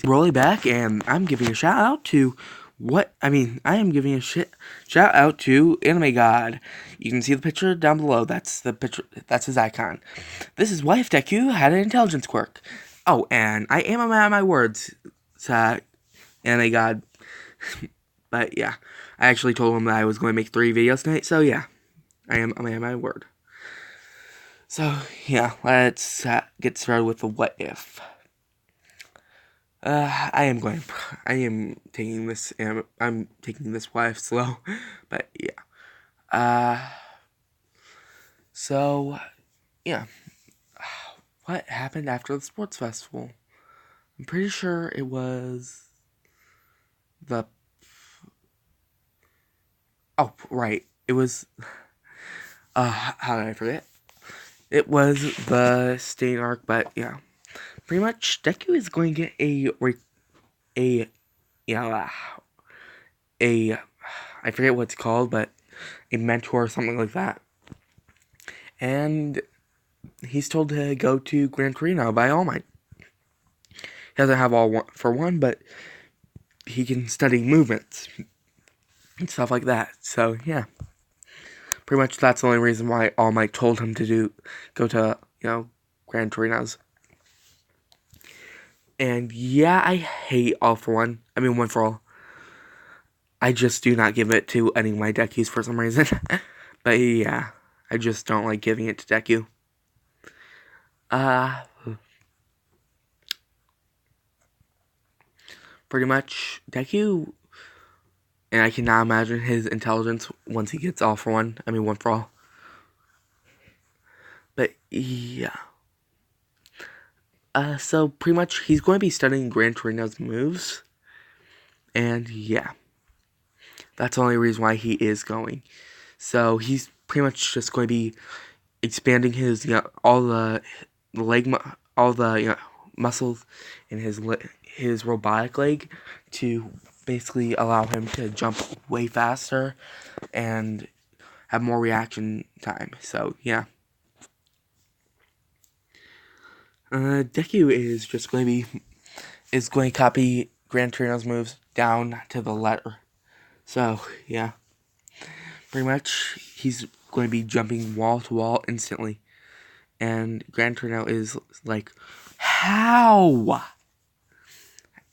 Rolly back, and I'm giving a shout out to I am giving a shout out to Anime God. You can see the picture down below. That's the picture. That's his icon. This is Wife Deku had an intelligence quirk. Oh, and I am a man of my words, Anime God. But yeah, I actually told him that I was going to make 3 videos tonight. So yeah, I am a man of my word. So yeah, let's get started with the what if. I am taking this, I'm taking this wife slow, but yeah. So, yeah. What happened after the sports festival? I'm pretty sure it was the, oh, right. It was, how did I forget? It was the Stain arc, but yeah. Pretty much, Deku is going to get I forget what it's called, but a mentor or something like that. And he's told to go to Gran Torino by All Might. He doesn't have all for one, but he can study movements and stuff like that. So yeah, pretty much that's the only reason why All Might told him to go to Gran Torino's. And yeah, I hate All for One. I mean One for All. I just do not give it to any of my Dekus for some reason. But yeah, I just don't like giving it to Deku. Pretty much Deku, and I cannot imagine his intelligence once he gets All for One. I mean One for All. But yeah. So pretty much he's going to be studying Gran Torino's moves. And yeah. That's the only reason why he is going. So he's pretty much just going to be expanding his all the muscles in his robotic leg to basically allow him to jump way faster and have more reaction time. So yeah. Deku is just going to copy Gran Torino's moves down to the letter. So yeah, pretty much he's going to be jumping wall to wall instantly, and Gran Torino is like, how?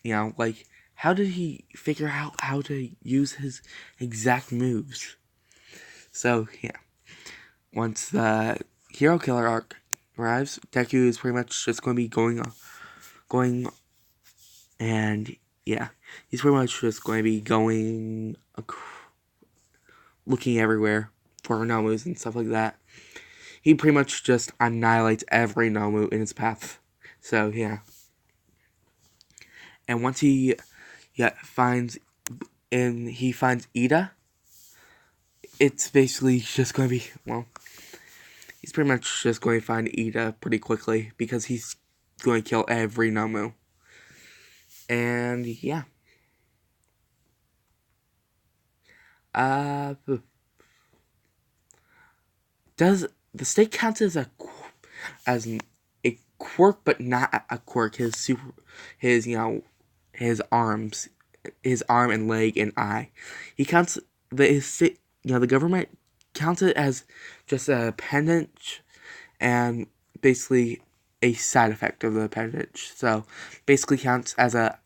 Like, how did he figure out how to use his exact moves? So yeah, once the Hero Killer arc arrives, Deku is pretty much just going to be going, and yeah, he's pretty much just going to be going, looking everywhere for Nomus and stuff like that. He pretty much just annihilates every Nomu in his path. So yeah, and once he finds Ida, it's basically just going to be, well, he's pretty much just going to find Ida pretty quickly because he's going to kill every Nomu. And yeah. Does the snake count as a quirk, but not a quirk? His arms, his arm and leg and eye. He counts the government counts it as just a appendage and basically a side effect of the appendage. So basically counts as a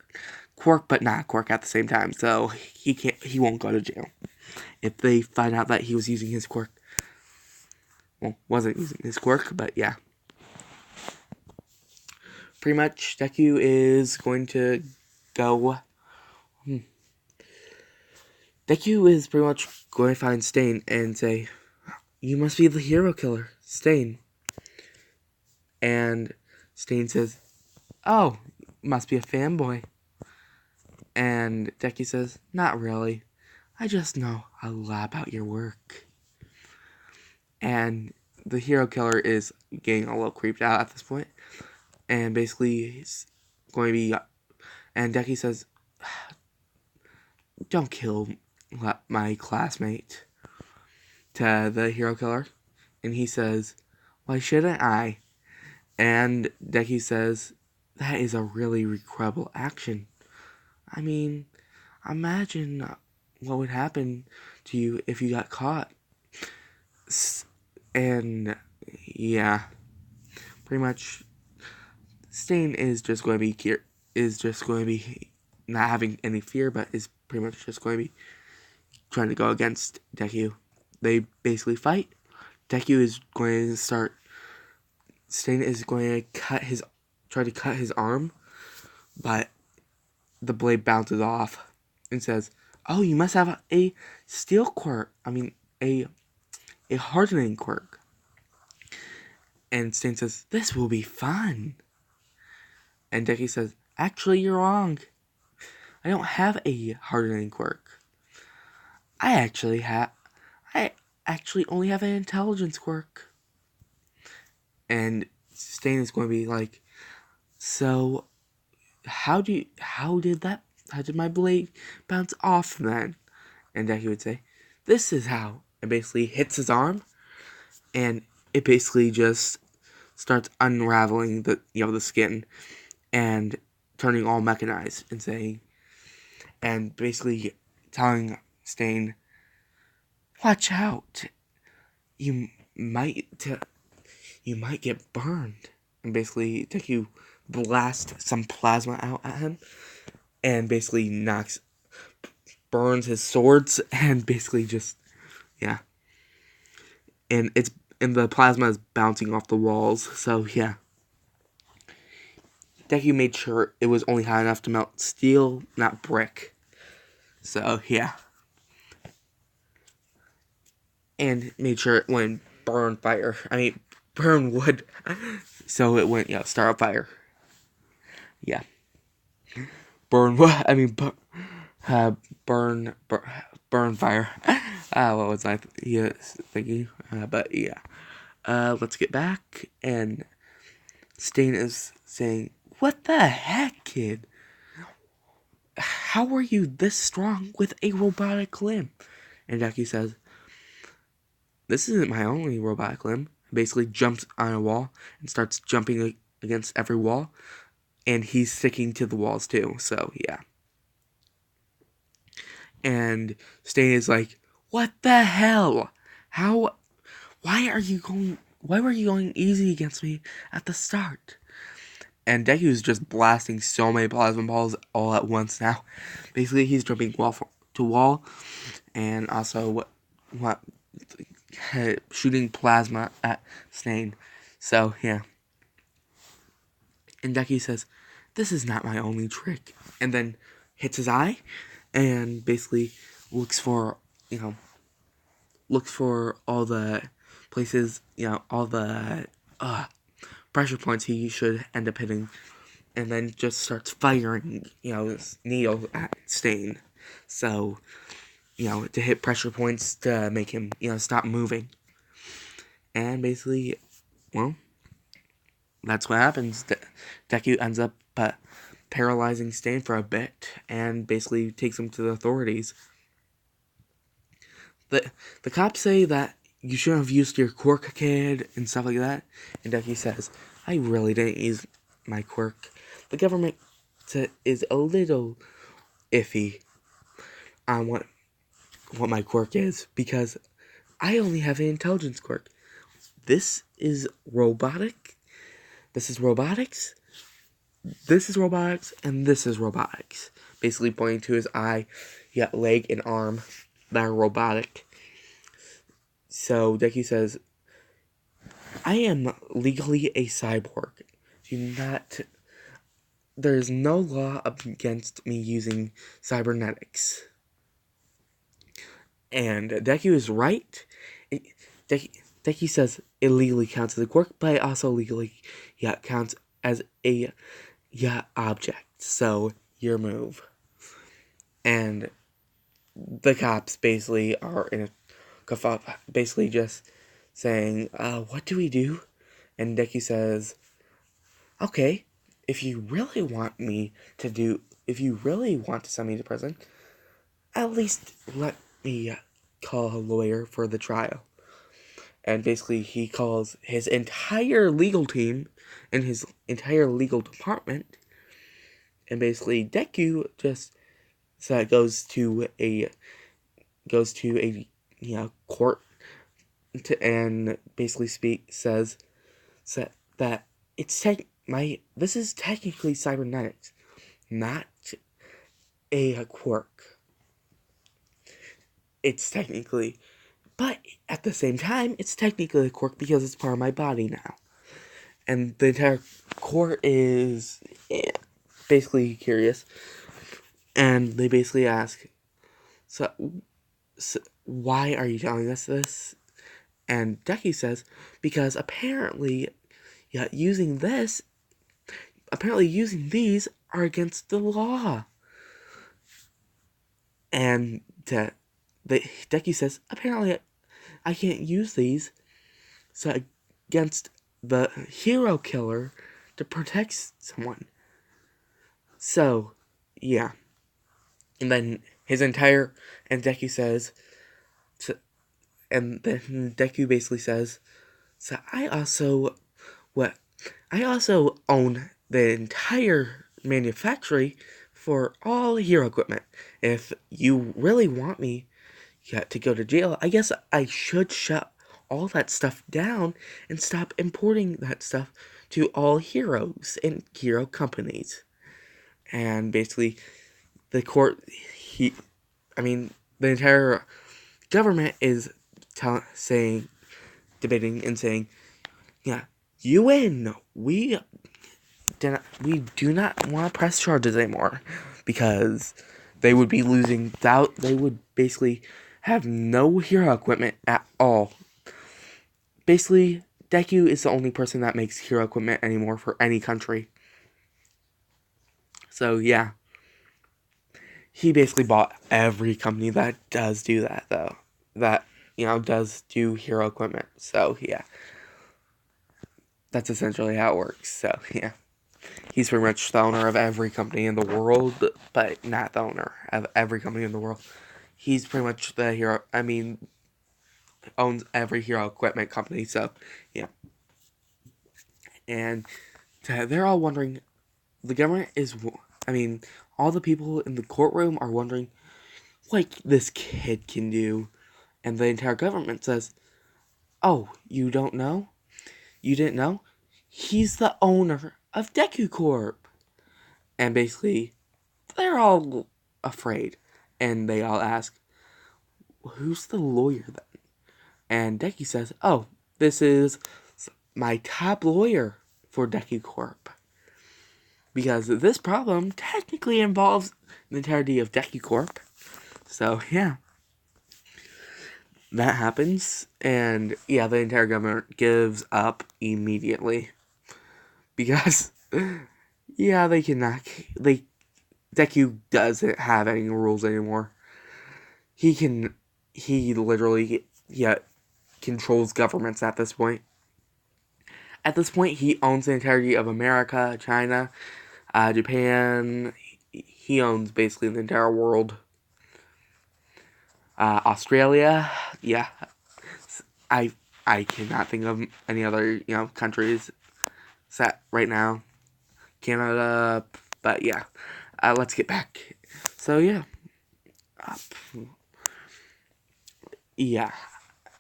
quirk but not a quirk at the same time. So he won't go to jail if they find out that he was using his quirk. Well, wasn't using his quirk, but yeah. Pretty much Deku is going to go Deku is pretty much going to find Stain and say, "You must be the hero killer, Stain." And Stain says, "Oh, must be a fanboy." And Deku says, "Not really. I just know a lot about your work." And the hero killer is getting a little creeped out at this point. And basically, he's going to be... And Deku says, "Don't kill my classmate," to the hero killer. And he says, "Why shouldn't I?" And Deku says, that is a really regrettable action. I mean, imagine what would happen to you if you got caught. And yeah, pretty much, Stain is just going to be not having any fear, but is pretty much just going to be trying to go against Deku. They basically fight. Deku is going to start. Stain is going to try to cut his arm, but the blade bounces off and says, "Oh, you must have a steel quirk. I mean, a hardening quirk." And Stain says, "This will be fun." And Deku says, "Actually, you're wrong. I don't have a hardening quirk. I actually only have an intelligence quirk." And Stain is going to be like, "So, how did my blade bounce off then?" And Deku would say, "This is how." And basically hits his arm, and it basically just starts unraveling the skin and turning all mechanized and basically telling Stain, "Watch out. You might get burned." And basically Deku blasts some plasma out at him and basically burns his swords and basically just, yeah. And the plasma is bouncing off the walls, so yeah. Deku made sure it was only hot enough to melt steel, not brick. So yeah. And made sure it wouldn't burn wood. So it wouldn't, start a fire. Yeah. Burn what? Burn fire. What was I thinking? But yeah. Let's get back. And Stain is saying, "What the heck, kid? How are you this strong with a robotic limb?" And Deku says, "This isn't my only robotic limb." Basically jumps on a wall and starts jumping against every wall. And he's sticking to the walls too, so yeah. And Stain is like, "What the hell? Why were you going easy against me at the start?" And Deku is just blasting so many plasma balls all at once now. Basically, he's jumping wall to wall, and also shooting plasma at Stain. So yeah. And Deku says, "This is not my only trick," and then hits his eye, and basically looks for all the places, all the pressure points he should end up hitting, and then just starts firing, this needle at Stain. So, to hit pressure points to make him, stop moving. And basically, well, that's what happens. Deku ends up paralyzing Stain for a bit, and basically takes him to the authorities. The cops say that you shouldn't have used your quirk, kid, and stuff like that. And Deku says, "I really didn't use my quirk. The government is a little iffy on what my quirk is, because I only have an intelligence quirk. This is robotic. This is robotics. This is robotics, and this is robotics." Basically pointing to his eye, leg and arm that are robotic. So Deku says, "I am legally a cyborg. There's no law against me using cybernetics." And Deku is right. Deku says it legally counts as a quirk, but it also legally counts as a object. So your move. And the cops basically are in a kerfuffle, basically just saying, "What do we do?" And Deku says, "Okay, if you really want to send me to prison, at least let me call a lawyer for the trial." and basically he calls his entire legal team and his entire legal department, and basically Deku just goes to a court and basically says that this is technically cybernetics, not a quirk. It's technically, but at the same time, it's technically a quirk because it's part of my body now. And the entire court is basically curious, and they basically ask, so why are you telling us this? And Deku says, because apparently using these are against the law. And Deku says, apparently I can't use these against the hero killer to protect someone. So, yeah. And then Deku says, and then Deku basically says, so I also own the entire manufactory for all hero equipment. If you really want me to go to jail, I guess I should shut all that stuff down and stop importing that stuff to all heroes and hero companies. And basically, the the entire government is debating and saying, yeah, you win. We do not want to press charges anymore because they would be losing doubt. They would basically have no hero equipment at all. Basically, Deku is the only person that makes hero equipment anymore for any country. So yeah, he basically bought every company that does do that, though. That does do hero equipment. So yeah, that's essentially how it works. So yeah. He's pretty much the owner of every company in the world, but not the owner of every company in the world. He's pretty much the hero. Owns every hero equipment company. So, yeah. And they're all wondering. The government is. All the people in the courtroom are wondering what this kid can do. And the entire government says, oh, you don't know? You didn't know? He's the owner of Deku Corp. And basically, they're all afraid. And they all ask, who's the lawyer then? And Deku says, oh, this is my top lawyer for Deku Corp. Because this problem technically involves the entirety of Deku Corp. So, yeah. That happens. And, yeah, the entire government gives up immediately. Because, yeah, Deku doesn't have any rules anymore. He literally, controls governments at this point. At this point, he owns the entirety of America, China, Japan. He owns basically the entire world. Australia, yeah. I cannot think of any other, countries set right now. Canada, but yeah. Let's get back. So, yeah. Yeah.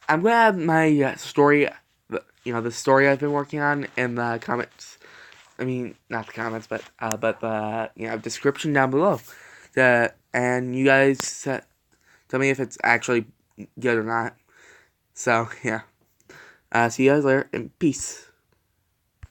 I'm gonna have my story, the story I've been working on in the comments. Not the comments, but the description down below. And you guys tell me if it's actually good or not. So yeah. See you guys later, and peace.